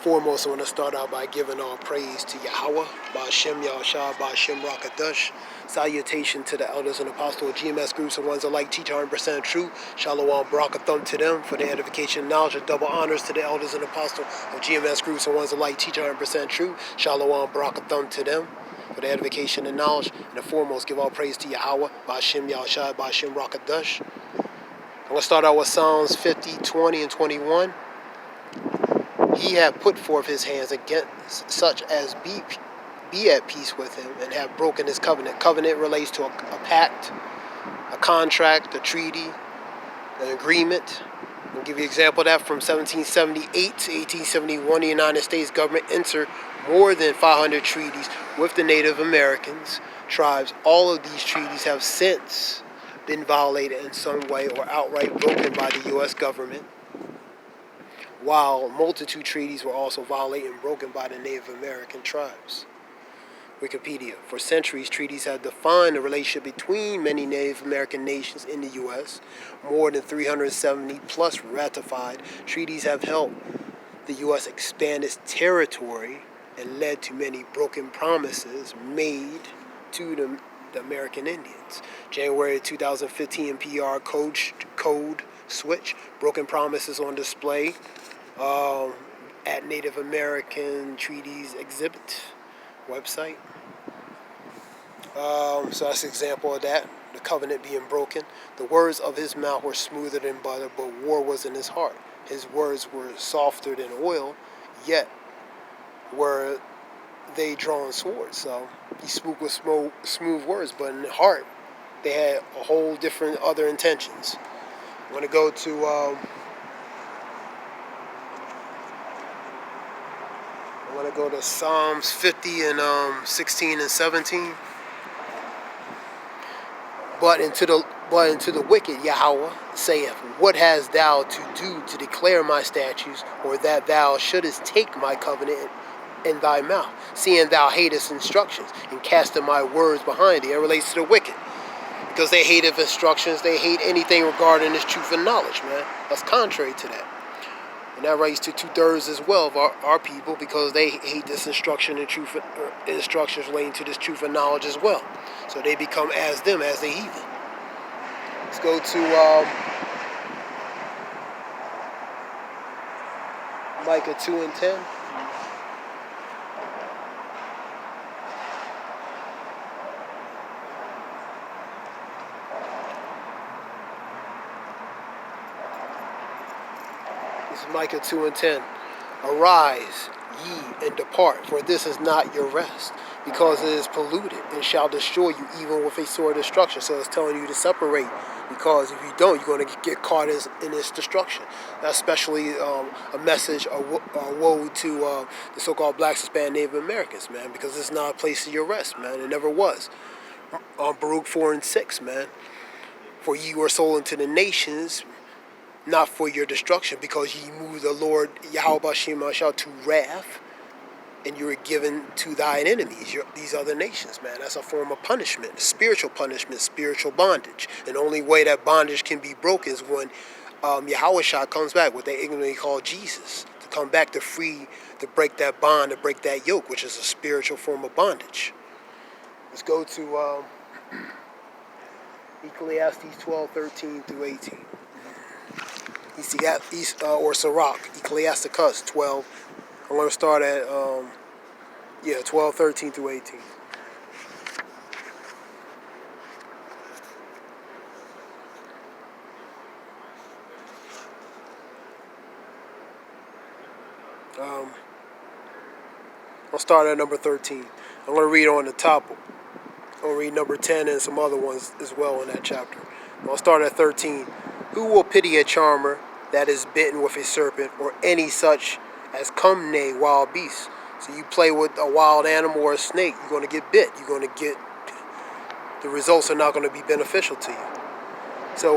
Foremost, I want to start out by giving all praise to Yahweh, Ba'ashem Yahushua, Ba'ashem Rakadash. Salutation to the elders and apostles of GMS groups and ones alike teach 100% true. Shalom, Barakathum to them for the edification and knowledge, and double honors to the elders and apostles of GMS groups and ones alike teach 100% true. Shalom, Barakathum to them for the edification and knowledge. And the foremost, give all praise to Yahweh, Ba'ashem Yahushua, Ba'ashem Rakadash. I'm going to start out with Psalms 50, 20, and 21. He hath put forth his hands against such as be at peace with him, and have broken his covenant. Covenant relates to a pact, a contract, a treaty, an agreement. I'll give you an example of that. From 1778 to 1871, the United States government entered more than 500 treaties with the Native Americans tribes. All of these treaties have since been violated in some way or outright broken by the U.S. government, while multitude treaties were also violated and broken by the Native American tribes. Wikipedia. For centuries, treaties have defined the relationship between many Native American nations in the U.S. More than 370 plus ratified treaties have helped the U.S. expand its territory and led to many broken promises made to the American Indians. January 2015 NPR code switch. Broken promises on display at Native American Treaties Exhibit website. So that's an example of that, the covenant being broken. The words of his mouth were smoother than butter, but war was in his heart. His words were softer than oil, yet were they drawn swords. So he spoke with smooth words, but in the heart they had a whole different other intentions. I'm going to go to Psalms 50 and 16 and 17. But into the wicked Yahweh saith, what hast thou to do to declare my statutes, or that thou shouldest take my covenant in thy mouth, seeing thou hatest instructions, and casteth my words behind thee? It relates to the wicked, because they hate instructions, they hate anything regarding this truth and knowledge, man. That's contrary to that. And that relates to 2/3 as well of our people, because they hate this instruction and truth, instructions relating to this truth and knowledge as well. So they become as them, as the heathen. Let's go to Micah 2 and 10. This is Micah 2 and 10. Arise, ye, and depart, for this is not your rest, because it is polluted, and shall destroy you even with a sword of destruction. So it's telling you to separate, because if you don't, you're going to get caught in its destruction. That's especially a message, a woe to the so-called blacks, Hispanic, Native Americans, man, because it's not a place of your rest, man. It never was. Baruch 4 and 6, man. For ye were sold into the nations, not for your destruction, because ye moved the Lord Yahweh Ba'ashem Yahushua to wrath, and you were given to thine enemies, these other nations, man. That's a form of punishment, spiritual bondage. And the only way that bondage can be broken is when Yahushua comes back, what they ignorantly call Jesus, to come back to free, to break that bond, to break that yoke, which is a spiritual form of bondage. Let's go to Ecclesiastes 12, 13 through 18. Or Sirach, Ecclesiasticus 12. I'm going to start at 12, 13 through 18. I'll start at number 13. I'm going to read on the top. I'll read number 10 and some other ones as well in that chapter. I'll start at 13. Who will pity a charmer that is bitten with a serpent, or any such as come near wild beasts? So you play with a wild animal or a snake, you're going to get bit. You're going to get, the results are not going to be beneficial to you. So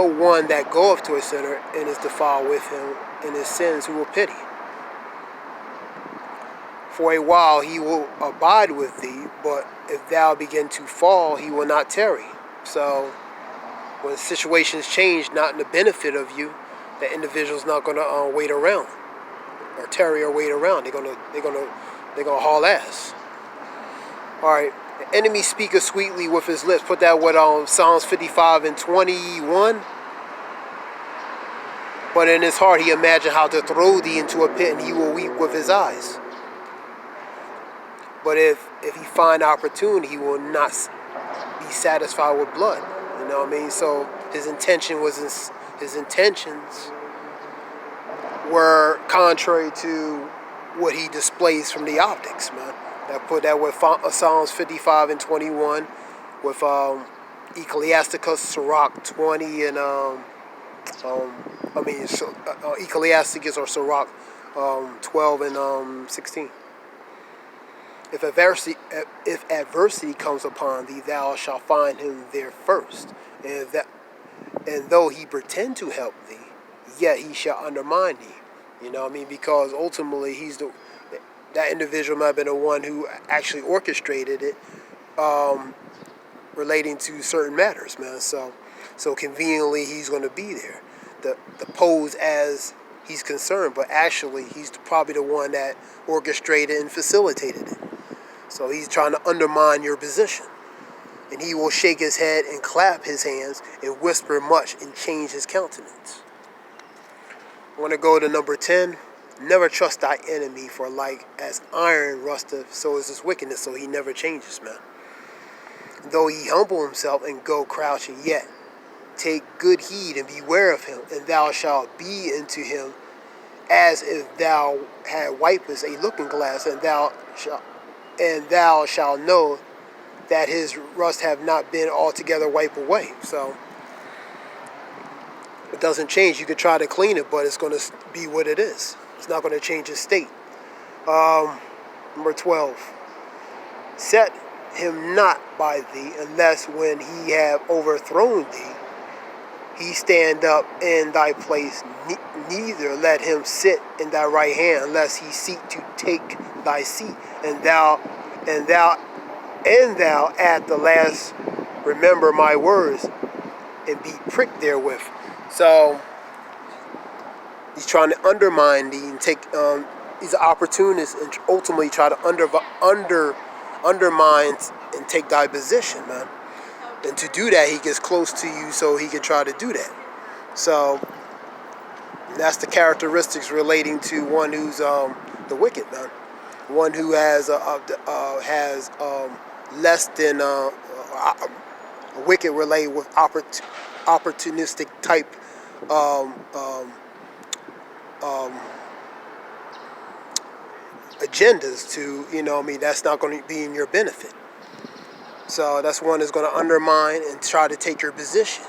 one that goeth to a sinner and is defiled with him in his sins, who will pity? For a while he will abide with thee, but if thou begin to fall, he will not tarry. So when situations change, not in the benefit of you, the individual's not gonna wait around or tarry or wait around. They're gonna haul ass. All right. The enemy speaketh sweetly with his lips. Put that with Psalms 55 and 21. But in his heart he imagined how to throw thee into a pit, and he will weep with his eyes. But if he find opportunity, he will not be satisfied with blood. You know what I mean? So his intentions were contrary to what he displays from the optics, man. I put that with Psalms 55 and 21, with Ecclesiasticus, Sirach 20, and Ecclesiasticus or Sirach 12 and 16. If adversity comes upon thee, thou shalt find him there first. And though he pretend to help thee, yet he shall undermine thee. You know what I mean? Because ultimately that individual might have been the one who actually orchestrated it, relating to certain matters, man. So conveniently he's going to be there, the pose as he's concerned, but actually he's probably the one that orchestrated and facilitated it. So he's trying to undermine your position. And he will shake his head and clap his hands and whisper much and change his countenance. I want to go to number 10. Never trust thy enemy, for like as iron rusteth, so is his wickedness. So he never changes, man. Though he humble himself and go crouching, yet take good heed and beware of him, and thou shalt be unto him as if thou had wipest a looking glass, and thou shalt know that his rust have not been altogether wiped away. So it doesn't change. You could try to clean it, but it's going to be what it is. It's not going to change its state. Number 12. Set him not by thee, unless when he have overthrown thee, he stand up in thy place. Neither let him sit in thy right hand, unless he seek to take thy seat. And thou at the last remember my words and be pricked therewith. So he's trying to undermine thee and take. He's an opportunist and ultimately try to undermine and take thy position, man. And to do that, he gets close to you so he can try to do that. So that's the characteristics relating to one who's the wicked, man. One who has less than wicked related with opportunistic type agendas to, you know what I mean, that's not going to be in your benefit. So that's one that's going to undermine and try to take your position.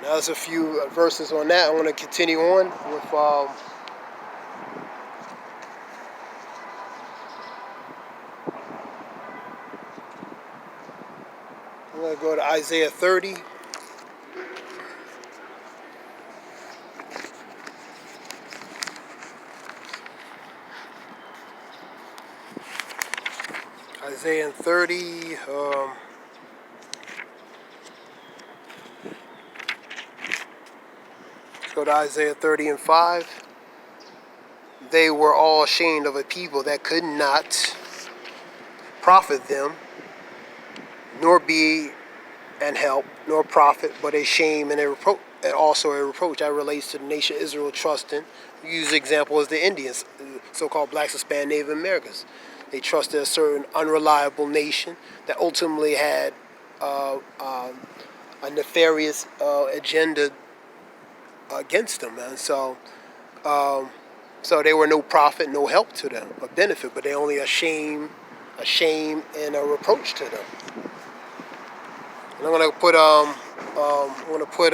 Now there's a few verses on that. I want to continue on with I'm going to go to Isaiah 30. Isaiah 30. Let's go to Isaiah 30 and 5. They were all ashamed of a people that could not profit them, nor be an help, nor profit, but a shame and a reproach, and also a reproach. That relates to the nation of Israel trusting. We use the example as the Indians, so-called blacks, Hispanic, Native Americans. They trusted a certain unreliable nation that ultimately had a nefarious agenda against them, man. So they were no profit, no help to them, a benefit, but they only a shame and a reproach to them. And I'm gonna put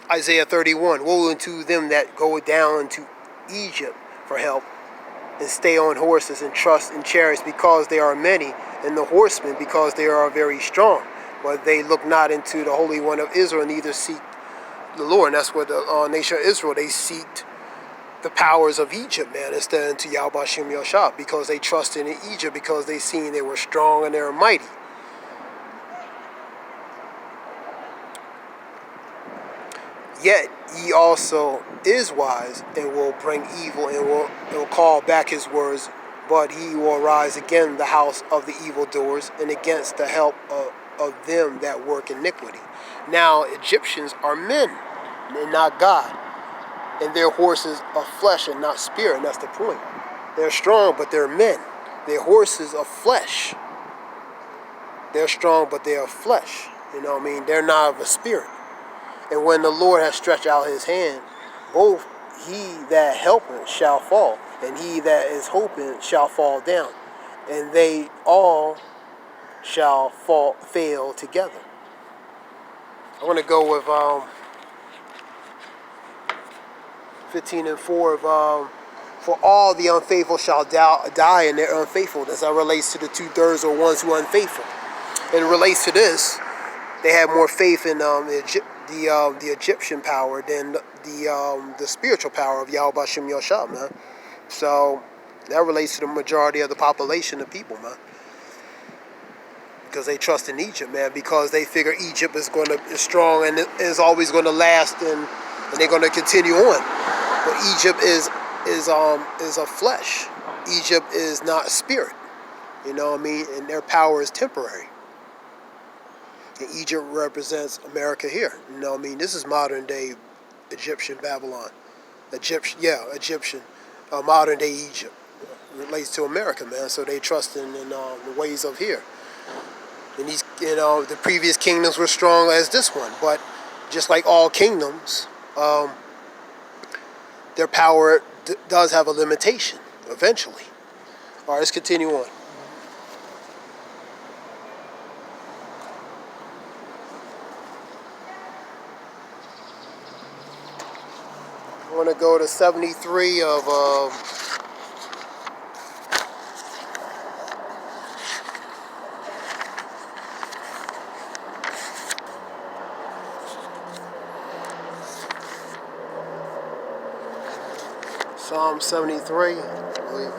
Isaiah 31. Woe unto them that go down to Egypt for help, and stay on horses and trust in chariots, because they are many, and the horsemen because they are very strong. But they look not into the Holy One of Israel, neither seek the Lord. And that's what the nation of Israel, they seeked the powers of Egypt, man, instead into Yahweh Shem Yahshua, because they trusted in Egypt, because they seen they were strong and they were mighty. Yet ye also is wise, and will bring evil, and will call back his words. But he will arise again the house of the evildoers, and against the help of them that work iniquity. Now Egyptians are men, and not God, and their horses are flesh and not spirit. And that's the point. They're strong, but they're men. Their horses are flesh. They're strong, but they are flesh. You know what I mean? They're not of a spirit. And when the Lord has stretched out his hand, both he that helpeth shall fall, and he that is hoping shall fall down, and they all shall fail together. I want to go with 15:4 of for all the unfaithful shall die in their unfaithfulness. That relates to the 2/3 or ones who are unfaithful. And it relates to this. They had more faith in the Egyptian power than the spiritual power of Yahweh Bashem Yosha, man. So that relates to the majority of the population of people, man. Because they trust in Egypt, man. Because they figure Egypt is strong and is always going to last, and they're going to continue on. But Egypt is a flesh. Egypt is not spirit. You know what I mean? And their power is temporary. And Egypt represents America here. You know what I mean? This is modern day Egyptian Babylon. Egyptian. Modern day Egypt. Relates to America, man. So they trust in the ways of here. And these, the previous kingdoms were strong as this one. But just like all kingdoms, their power does have a limitation eventually. All right, let's continue on. I want to go to 73 of Psalm 73, I believe.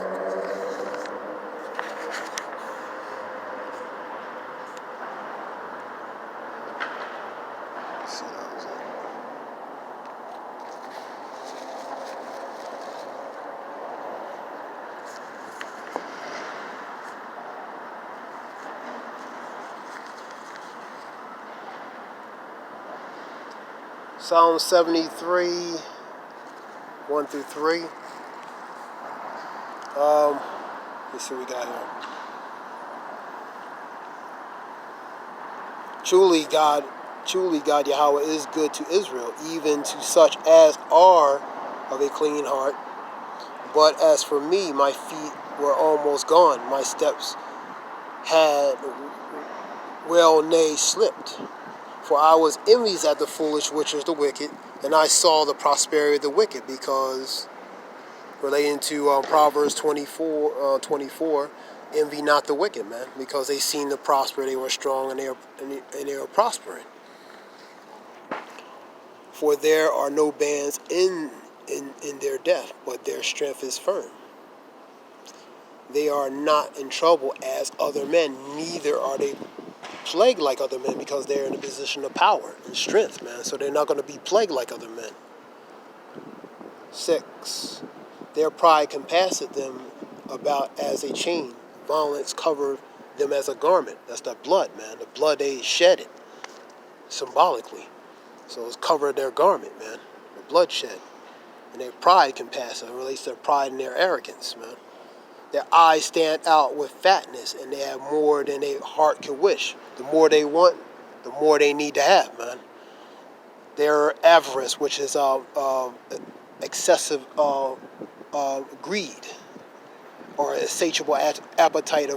Psalm 73, 1 through 3. Let's see what we got here. Truly God Yahweh is good to Israel, even to such as are of a clean heart. But as for me, my feet were almost gone. My steps had well nigh slipped. For I was envious at the foolish, which is the wicked, and I saw the prosperity of the wicked, because relating to Proverbs 24, envy not the wicked, man, because they seemed to prosper, they were strong, and they were prospering. For there are no bands in their death, but their strength is firm. They are not in trouble as other men, neither are they plagued like other men, because they're in a position of power and strength, man. So they're not going to be plagued like other men. 6. Their pride compasseth them about as a chain. Violence covered them as a garment. That's the blood, man. The blood, they shed it symbolically. So it's covered their garment, man. The bloodshed. And their pride compasseth. It relates to their pride and their arrogance, man. Their eyes stand out with fatness, and they have more than their heart can wish. The more they want, the more they need to have, man. Their avarice, which is excessive greed, or insatiable appetite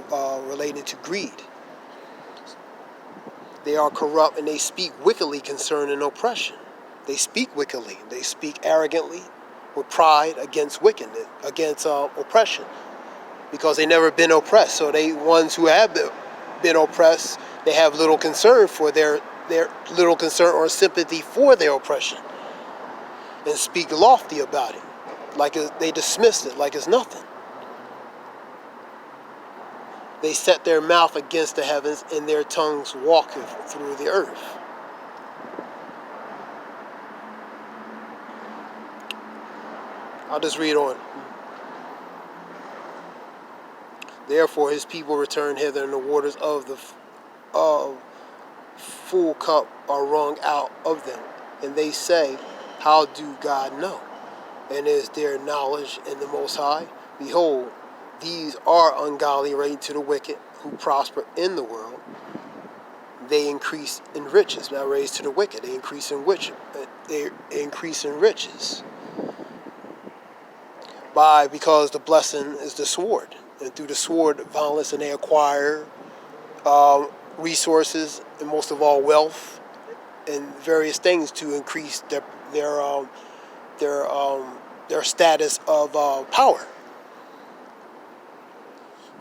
related to greed. They are corrupt, and they speak wickedly concerning oppression. They speak wickedly. They speak arrogantly with pride against wickedness, against oppression, because they never been oppressed. So they ones who have been oppressed, they have little concern for their little concern or sympathy for their oppression, and speak lofty about it, like they dismiss it like it's nothing. They set their mouth against the heavens, and their tongues walketh through the earth. I'll just read on. Therefore his people return hither, and the waters of the full cup are wrung out of them. And they say, how do God know? And is there knowledge in the Most High? Behold, these are ungodly relating to the wicked, who prosper in the world. They increase in riches. Now raised to the wicked, they increase in riches. Because the blessing is the sword, and through the sword, violence, and they acquire resources, and most of all, wealth, and various things to increase their status of power.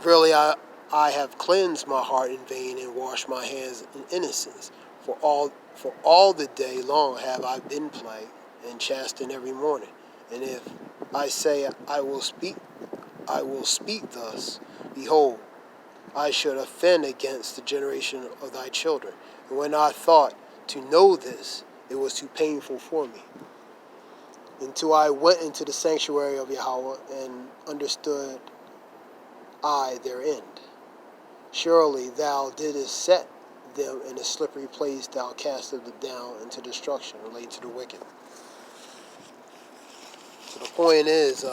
Really, I have cleansed my heart in vain and washed my hands in innocence. For all the day long have I been plagued and chastened every morning. And if I say I will speak thus, behold, I should offend against the generation of thy children. And when I thought to know this, it was too painful for me. Until I went into the sanctuary of Yahweh and understood I their end. Surely thou didst set them in a slippery place, thou castest them down into destruction, related to the wicked. So the point is,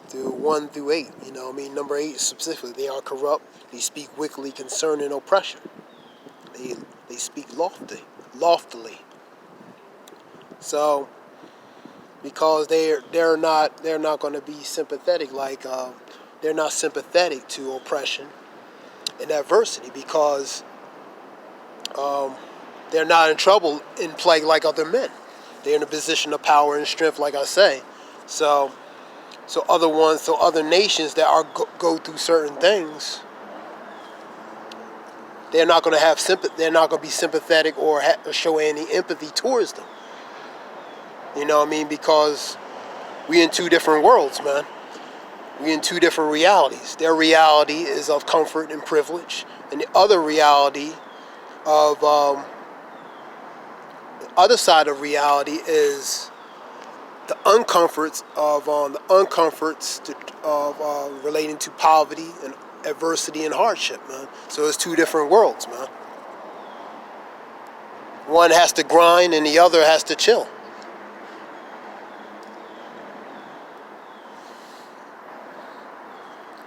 through 1 through 8, number 8 specifically, they are corrupt, they speak wickedly concerning oppression. They speak loftily. So because they're not going to be sympathetic, they're not sympathetic to oppression and adversity, because they're not in trouble in plague like other men. They're in a position of power and strength, like I say. So other nations that go through certain things, they're not going to have sympathy. They're not going to be sympathetic or show any empathy towards them. You know what I mean? Because we in two different worlds, man. We in two different realities. Their reality is of comfort and privilege, and the other reality of the other side of reality is the uncomforts of relating to poverty and adversity and hardship, man. So it's two different worlds, man. One has to grind and the other has to chill.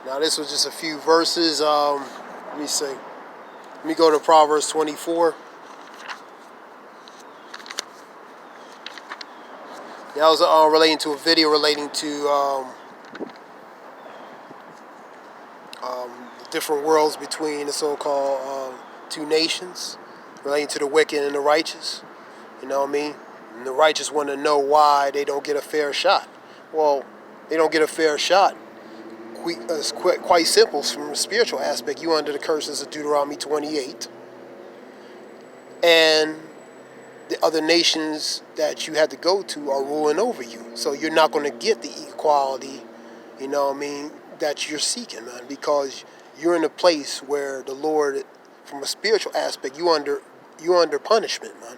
Now this was just a few verses. Let me see. Let me go to Proverbs 24. That was relating to a video relating to different worlds between the so-called two nations, relating to the wicked and the righteous. You know what I mean? And the righteous want to know why they don't get a fair shot. Well, they don't get a fair shot. It's quite simple from a spiritual aspect. You under the curses of Deuteronomy 28. And the other nations that you had to go to are ruling over you. So you're not going to get the equality, you know what I mean, that you're seeking, man, because you're in a place where the Lord, from a spiritual aspect, you're under punishment, man.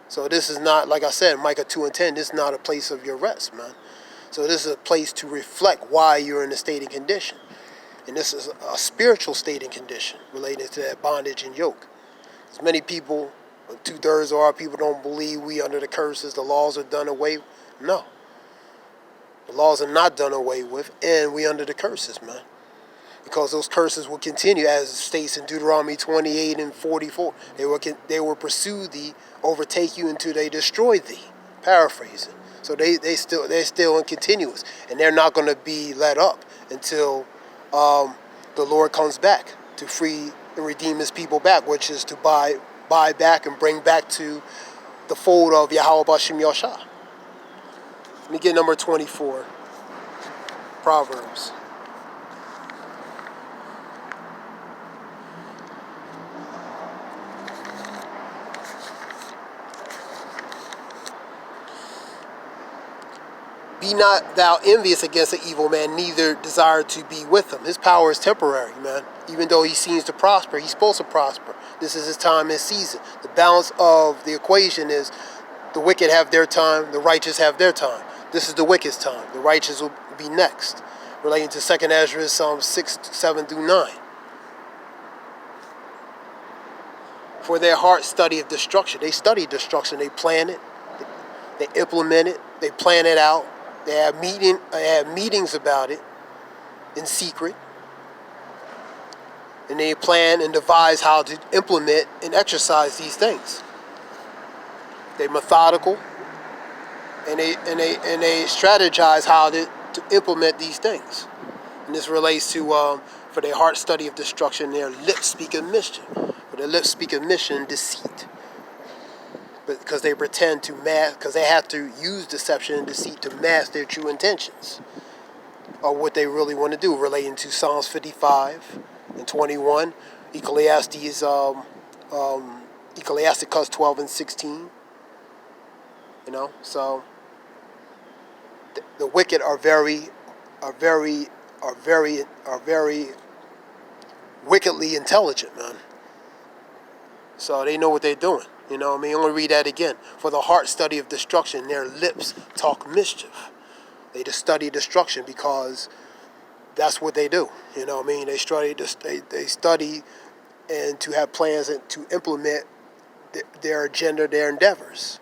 So this is not, like I said, Micah 2:10, this is not a place of your rest, man. So this is a place to reflect why you're in a state and condition. And this is a spiritual state and condition related to that bondage and yoke. As many people, 2/3 of our people don't believe we under the curses, the laws are done away with. No. The laws are not done away with, and we under the curses, man. Because those curses will continue, as it states in Deuteronomy 28 and 44. They will pursue thee, overtake you until they destroy thee. Paraphrasing. So they're still in continuous, and they're not going to be let up until the Lord comes back to free and redeem his people back, which is to buy back and bring back to the fold of Yahweh B'Shem Yahshua. Let me get number 24, Proverbs. Be not thou envious against an evil man, neither desire to be with him. His power is temporary, man. Even though he seems to prosper, he's supposed to prosper. This is his time and season. The balance of the equation is the wicked have their time, the righteous have their time. This is the wicked's time. The righteous will be next. Relating to 2nd Ezra, Psalms 6, 7 through 9. For their heart study of destruction. They study destruction. They plan it. They implement it. They plan it out. They have meetings about it in secret. And they plan and devise how to implement and exercise these things. They're methodical, and they strategize how to implement these things. And this relates to for their heart study of destruction, their lips speak of mischief. For their lips speak of mischief, deceit. But because they pretend to mask, because they have to use deception and deceit to mask their true intentions, or what they really want to do, relating to Psalms 55 and 21, Ecclesiastes 12 and 16. So the wicked are very wickedly intelligent, man. So they know what they're doing. I'm gonna read that again. For the heart study of destruction, their lips talk mischief. They just study destruction because that's what they do. They study and to have plans and to implement their agenda, their endeavors.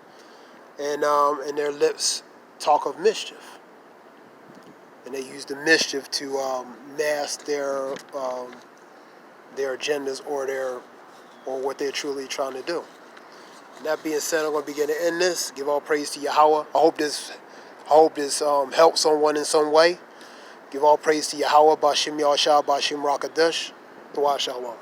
And their lips talk of mischief. And they use the mischief to mask their agendas or what they're truly trying to do. And that being said, I'm going to begin to end this. Give all praise to Yahweh. I hope this helps someone in some way. Give all praise to Yahweh, Bashim Yahshua, Bashim Rakadash. Dua Shalom.